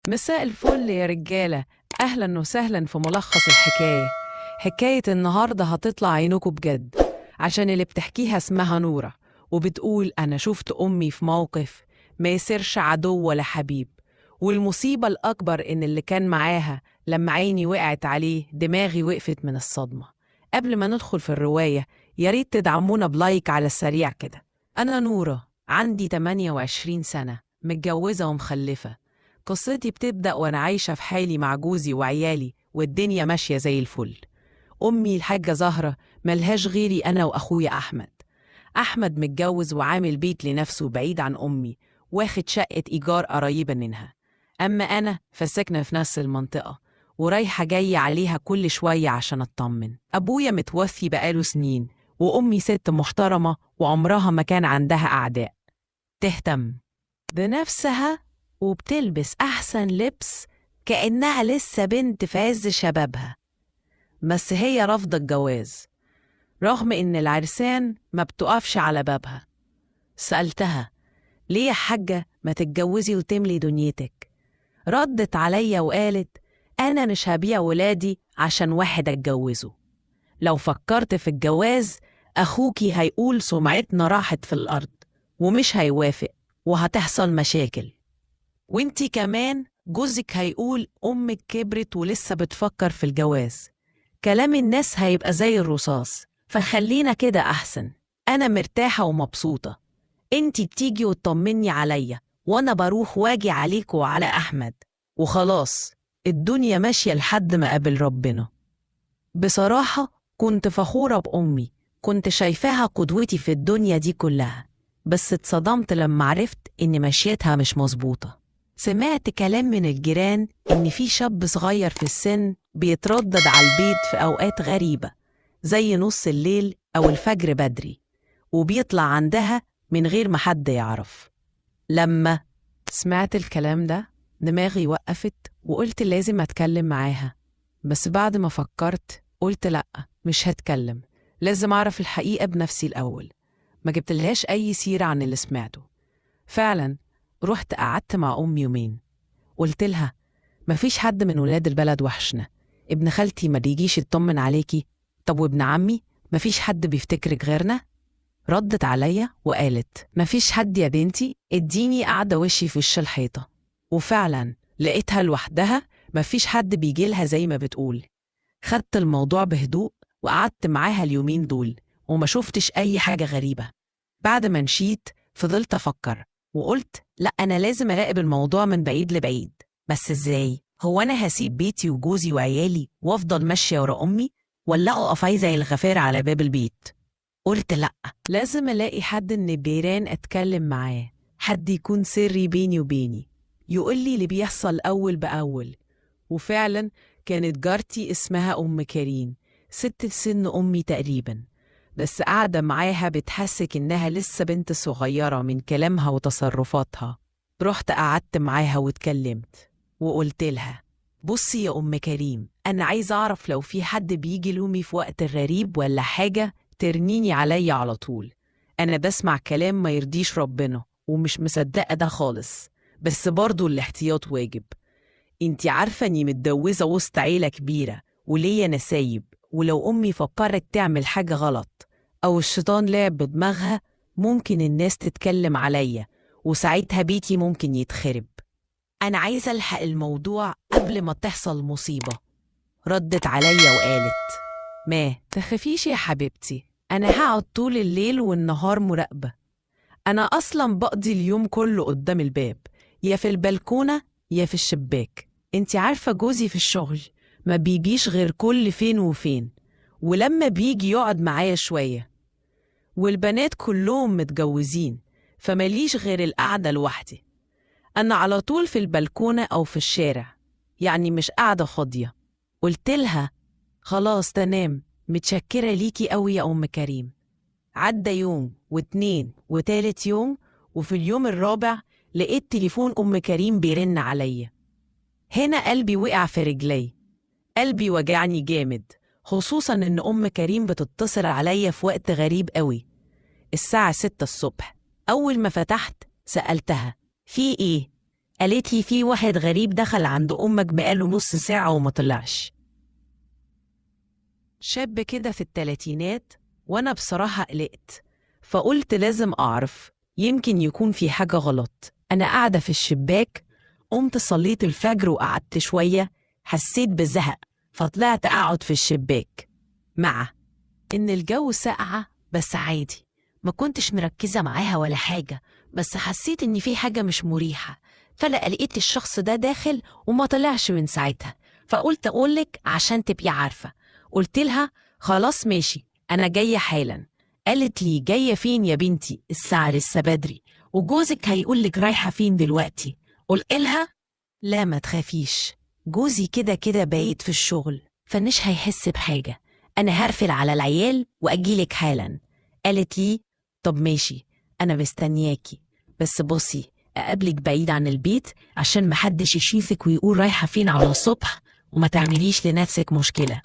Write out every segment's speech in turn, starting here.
مساء الفل يا رجالة. أهلا وسهلا في ملخص الحكاية. حكاية النهاردة هتطلع عينكم بجد، عشان اللي بتحكيها اسمها نورة، وبتقول أنا شفت أمي في موقف ما يصيرش عدو ولا حبيب. والمصيبة الأكبر إن اللي كان معاها لما عيني وقعت عليه دماغي وقفت من الصدمة. قبل ما ندخل في الرواية، ياريت تدعمونا بلايك على السريع كده. أنا نورة، عندي 28 سنة، متجوزة ومخلفة. قصتي بتبدأ وأنا عايشة في حالي مع جوزي وعيالي، والدنيا ماشية زي الفل. أمي الحاجة زهرة ملهاش غيري أنا وأخويا أحمد. أحمد متجوز وعامل بيت لنفسه بعيد عن أمي، واخد شقة إيجار قريبة منها. أما أنا فساكنة في نفس المنطقة، ورايحة جاية عليها كل شوية عشان أطمن. أبويا متوفي بقاله سنين، وأمي ست محترمة وعمرها ما كان عندها أعداء. تهتم بنفسها وبتلبس أحسن لبس كأنها لسه بنت في عز شبابها. بس هي رافضة الجواز، رغم إن العرسان ما بتقفش على بابها. سألتها ليه يا حاجة ما تتجوزي وتملي دنيتك؟ ردت عليا وقالت أنا مش هبيع ولادي عشان واحد أتجوزه. لو فكرت في الجواز أخوكي هيقول سمعتنا راحت في الأرض، ومش هيوافق، وهتحصل مشاكل. وانتي كمان جوزك هيقول أمك كبرت ولسه بتفكر في الجواز. كلام الناس هيبقى زي الرصاص، فخلينا كده أحسن. أنا مرتاحة ومبسوطة، انتي بتيجي وتطمني عليا، وأنا بروح واجي عليك وعلى أحمد، وخلاص الدنيا ماشية لحد ما قابل ربنا. بصراحة كنت فخورة بأمي، كنت شايفاها قدوتي في الدنيا دي كلها. بس اتصدمت لما عرفت إن مشيتها مش مظبوطة. سمعت كلام من الجيران إن في شاب صغير في السن بيتردد على البيت في أوقات غريبة، زي نص الليل أو الفجر بدري، وبيطلع عندها من غير ما حد يعرف. لما سمعت الكلام ده دماغي وقفت، وقلت لازم أتكلم معاها. بس بعد ما فكرت قلت لأ، مش هتكلم، لازم أعرف الحقيقة بنفسي الأول. ما جبتلهاش أي سيرة عن اللي سمعته. فعلا رحت قعدت مع أمي يومين، قلت لها مفيش حد من ولاد البلد وحشنا، ابن خالتي ما بيجيش يطمن عليكي؟ طب وابن عمي مفيش حد بيفتكرك غيرنا؟ ردت عليا وقالت مفيش حد يا بنتي، اديني قاعدة وشي في وش الحيطة. وفعلا لقيتها لوحدها، مفيش حد بيجيلها زي ما بتقول. خدت الموضوع بهدوء وقعدت معاها اليومين دول، وما شفتش أي حاجة غريبة. بعد ما مشيت فضلت أفكر، وقلت لأ، أنا لازم أراقب الموضوع من بعيد لبعيد. بس إزاي؟ هو أنا هسيب بيتي وجوزي وعيالي وأفضل ماشية ورا أمي، ولا أقف زي الغفير على باب البيت؟ قلت لأ، لازم ألاقي حد من الجيران أتكلم معاه، حد يكون سري بيني وبيني، يقولي اللي بيحصل أول بأول. وفعلا كانت جارتي اسمها أم كريم، ست سن أمي تقريبا، بس قاعدة معاها بتحسك إنها لسه بنت صغيرة من كلامها وتصرفاتها. رحت قعدت معاها واتكلمت، وقلت لها بصي يا أم كريم، أنا عايزة أعرف لو في حد بيجي لومي في وقت غريب ولا حاجة ترنيني عليا على طول. أنا بسمع كلام ما يرضيش ربنا ومش مصدقة ده خالص، بس برضو الاحتياط واجب. انتي عارفة اني متجوزة وسط عيلة كبيرة وليا نسايب، ولو أمي فكرت تعمل حاجة غلط أو الشيطان لعب بدماغها ممكن الناس تتكلم عليا، وساعتها بيتي ممكن يتخرب. أنا عايزة ألحق الموضوع قبل ما تحصل مصيبة. ردت عليا وقالت ما تخافيش يا حبيبتي، أنا هقعد طول الليل والنهار مراقبة. أنا أصلا بقضي اليوم كله قدام الباب، يا في البلكونة يا في الشباك. انتي عارفة جوزي في الشغل ما بيجيش غير كل فين وفين، ولما بيجي يقعد معايا شوية. والبنات كلهم متجوزين، فماليش غير القعدة لوحدي. أنا على طول في البلكونة أو في الشارع، يعني مش قاعدة فاضية. قلت لها خلاص تنام، متشكرة ليكي قوي يا أم كريم. عدى يوم واتنين وتالت يوم، وفي اليوم الرابع لقيت تليفون أم كريم بيرن عليا. هنا قلبي وقع في رجلي، قلبي وجعني جامد، خصوصا إن أم كريم بتتصل عليا في وقت غريب قوي، الساعة 6 الصبح. أول ما فتحت سألتها في إيه؟ قالت لي في واحد غريب دخل عند أمك بقاله نص ساعة وما طلعش. شاب كده في التلاتينات، وأنا بصراحة قلقت، فقلت لازم أعرف، يمكن يكون في حاجة غلط. أنا قاعدة في الشباك، قمت صليت الفجر وقعدت شوية، حسيت بزهق فطلعت أقعد في الشباك. مع إن الجو ساقعة بس عادي، ما كنتش مركزة معاها ولا حاجة، بس حسيت إن في حاجة مش مريحة. فلا لقيت الشخص ده داخل وما طلعش من ساعتها، فقلت أقولك عشان تبقي عارفة. قلت لها خلاص ماشي، أنا جاية حالا. قالت لي جاية فين يا بنتي؟ الساعة لسه بدري، وجوزك هيقولك رايحة فين دلوقتي. قلت لها لا ما تخافيش، جوزي كده كده بايت في الشغل فمش هيحس بحاجة، أنا هرفل على العيال وأجيلك حالا. قالت لي طب ماشي، أنا مستنياكي، بس بصي أقابلك بعيد عن البيت عشان محدش يشوفك ويقول رايحة فين على الصبح، وما تعمليش لنفسك مشكلة.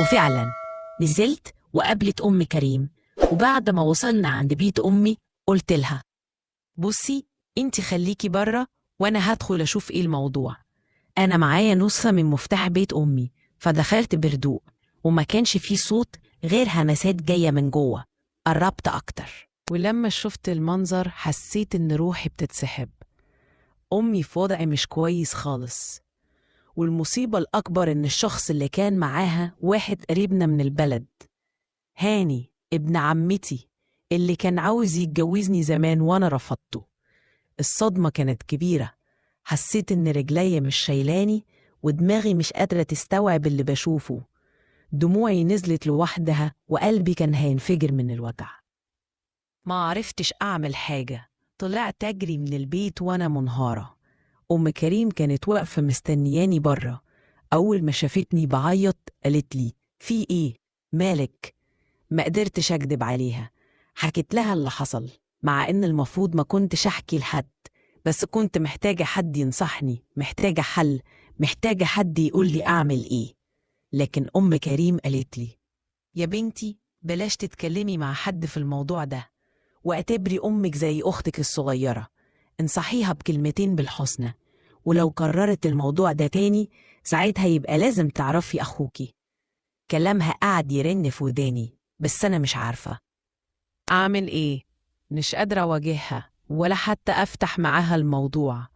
وفعلا نزلت وقابلت أم كريم، وبعد ما وصلنا عند بيت أمي قلت لها بصي انتي خليكي برا وأنا هدخل أشوف إيه الموضوع. أنا معايا نسخة من مفتاح بيت أمي، فدخلت بهدوء وما كانش فيه صوت غير همسات جاية من جوه. قربت أكتر، ولما شفت المنظر حسيت إن روحي بتتسحب. أمي في وضع مش كويس خالص، والمصيبة الأكبر إن الشخص اللي كان معاها واحد قريبنا من البلد، هاني ابن عمتي اللي كان عاوز يتجوزني زمان وأنا رفضته. الصدمة كانت كبيرة، حسيت إن رجلي مش شايلاني ودماغي مش قادرة تستوعب اللي بشوفه. دموعي نزلت لوحدها وقلبي كان هينفجر من الوجع. ما عرفتش أعمل حاجة، طلعت أجري من البيت وأنا منهارة. أم كريم كانت واقفة مستنياني برا، أول ما شافتني بعيط قالت لي في إيه؟ مالك؟ ما قدرتش أكدب عليها، حكيت لها اللي حصل، مع إن المفروض ما كنتش أحكي لحد، بس كنت محتاجة حد ينصحني، محتاجة حل، محتاجة حد يقول لي أعمل إيه. لكن أم كريم قالت لي يا بنتي بلاش تتكلمي مع حد في الموضوع ده، واعتبري أمك زي أختك الصغيرة، انصحيها بكلمتين بالحسنى، ولو قررت الموضوع ده تاني ساعتها يبقى لازم تعرفي أخوكي. كلامها قعد يرن في وداني، بس أنا مش عارفة أعمل إيه، مش قادرة أواجهها ولا حتى أفتح معاها الموضوع.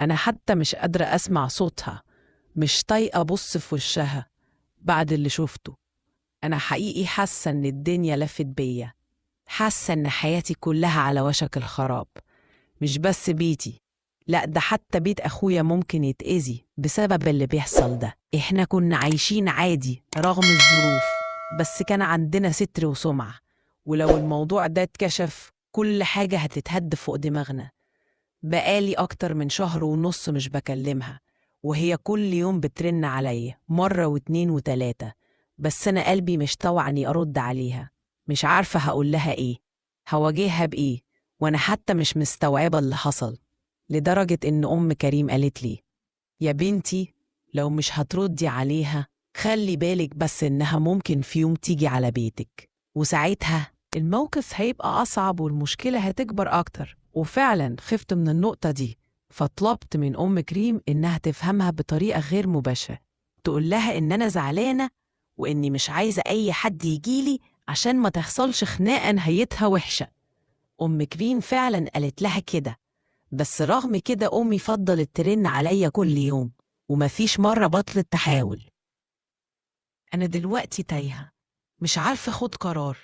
أنا حتى مش قادرة أسمع صوتها، مش طايقة أبص في وشها بعد اللي شفته. أنا حقيقي حاسة إن الدنيا لفت بيا، حاسة إن حياتي كلها على وشك الخراب. مش بس بيتي، لأ ده حتى بيت أخويا ممكن يتأذي بسبب اللي بيحصل ده. إحنا كنا عايشين عادي رغم الظروف، بس كان عندنا ستر وسمعة، ولو الموضوع ده اتكشف كل حاجة هتتهد فوق دماغنا. بقالي أكتر من شهر ونص مش بكلمها، وهي كل يوم بترن عليا مرة واتنين وتلاتة، بس أنا قلبي مش طوعني أرد عليها، مش عارفة هقول لها إيه، هواجهها بإيه، وأنا حتى مش مستوعبة اللي حصل. لدرجة إن أم كريم قالت لي يا بنتي لو مش هتردي عليها خلي بالك بس إنها ممكن في يوم تيجي على بيتك، وساعتها الموقف هيبقى أصعب والمشكلة هتكبر أكتر. وفعلا خفت من النقطة دي، فطلبت من أم كريم إنها تفهمها بطريقة غير مباشرة، تقول لها إن أنا زعلانة وإني مش عايزة أي حد يجيلي عشان ما تحصلش خناقة نهايتها وحشة. أم كريم فعلا قالت لها كده، بس رغم كده أمي فضلت ترن عليا كل يوم، ومفيش مرة بطلت تحاول. أنا دلوقتي تايهة، مش عارفة أخد قرار.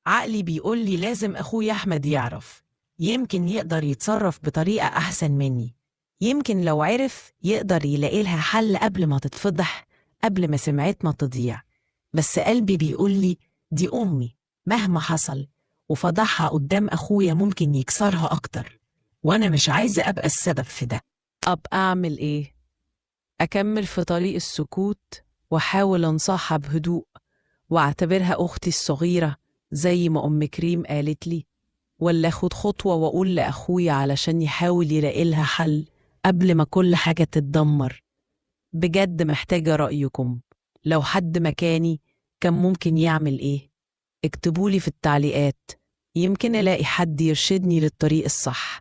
عقلي بيقولي لازم أخويا أحمد يعرف، يمكن يقدر يتصرف بطريقة أحسن مني، يمكن لو عرف يقدر يلاقي لها حل قبل ما تتفضح، قبل ما سمعتنا تضيع. بس قلبي بيقولي دي أمي مهما حصل، وفضحها قدام أخويا ممكن يكسرها أكتر، وأنا مش عايزة أبقى السبب في ده. أبقى أعمل إيه؟ أكمل في طريق السكوت وأحاول أنصحها بهدوء وأعتبرها أختي الصغيرة زي ما أم كريم قالت لي، ولا أخد خطوة وأقول لأخويا علشان يحاول يلاقي لها حل قبل ما كل حاجة تتدمر؟ بجد محتاجة رأيكم، لو حد مكاني كان ممكن يعمل إيه؟ اكتبولي في التعليقات، يمكن ألاقي حد يرشدني للطريق الصح.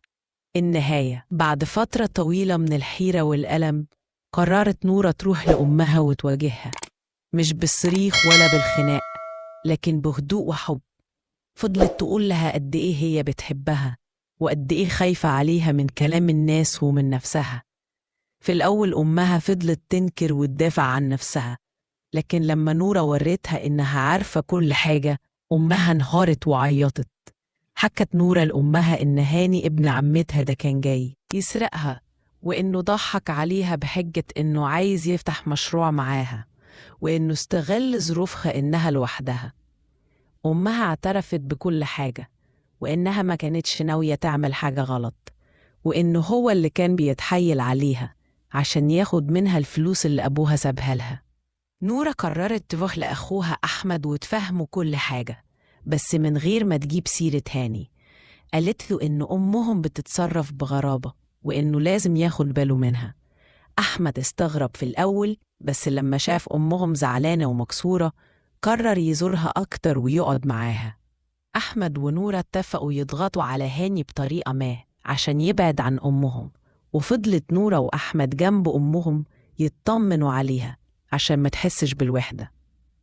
النهاية، بعد فترة طويلة من الحيرة والألم قررت نورة تروح لأمها وتواجهها، مش بالصريخ ولا بالخناق، لكن بهدوء وحب. فضلت تقول لها قد إيه هي بتحبها وقد إيه خايفة عليها من كلام الناس ومن نفسها. في الأول أمها فضلت تنكر وتدافع عن نفسها، لكن لما نورة وريتها إنها عارفة كل حاجة أمها انهارت وعيطت. حكت نورة لأمها إن هاني ابن عمتها ده كان جاي يسرقها، وإنه ضحك عليها بحجة إنه عايز يفتح مشروع معاها، وإنه استغل ظروفها إنها لوحدها. أمها اعترفت بكل حاجة، وإنها ما كانتش ناوية تعمل حاجة غلط، وإنه هو اللي كان بيتحايل عليها عشان ياخد منها الفلوس اللي أبوها سابها لها. نورة قررت تروح لأخوها أحمد وتفهمه كل حاجة، بس من غير ما تجيب سيرة هاني. قالت له إن أمهم بتتصرف بغرابة وإنه لازم ياخد باله منها. أحمد استغرب في الأول، بس لما شاف أمهم زعلانة ومكسورة قرر يزورها أكتر ويقعد معاها. أحمد ونورة اتفقوا يضغطوا على هاني بطريقة ما عشان يبعد عن أمهم، وفضلت نورة وأحمد جنب أمهم يطمنوا عليها عشان ما تحسش بالوحدة.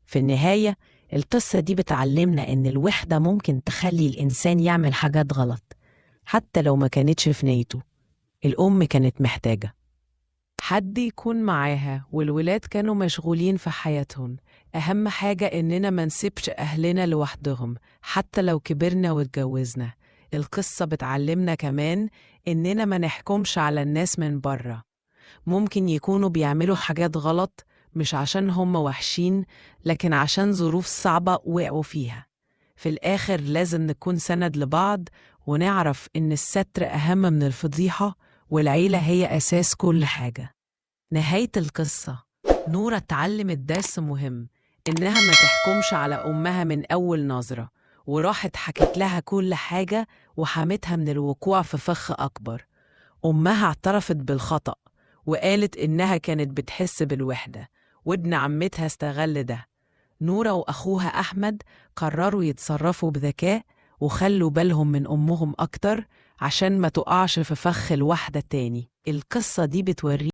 في النهاية القصة دي بتعلمنا إن الوحدة ممكن تخلي الإنسان يعمل حاجات غلط حتى لو ما كانتش في نيته. الأم كانت محتاجة حد يكون معاها، والولاد كانوا مشغولين في حياتهم. أهم حاجة إننا ما نسيبش أهلنا لوحدهم حتى لو كبرنا واتجوزنا. القصة بتعلمنا كمان إننا ما نحكمش على الناس من بره، ممكن يكونوا بيعملوا حاجات غلط مش عشان هم وحشين، لكن عشان ظروف صعبة وقعوا فيها. في الآخر لازم نكون سند لبعض، ونعرف إن الستر أهم من الفضيحة، والعيلة هي أساس كل حاجة. نهاية القصة، نورة اتعلمت درس مهم، إنها ما تحكمش على أمها من أول نظرة، وراحت حكت لها كل حاجة وحمتها من الوقوع في فخ أكبر. أمها اعترفت بالخطأ وقالت إنها كانت بتحس بالوحدة، وابن عمتها استغل ده. نورة وأخوها أحمد قرروا يتصرفوا بذكاء وخلوا بالهم من أمهم أكتر عشان ما تقعش في فخ الوحدة تاني. القصة دي بتوري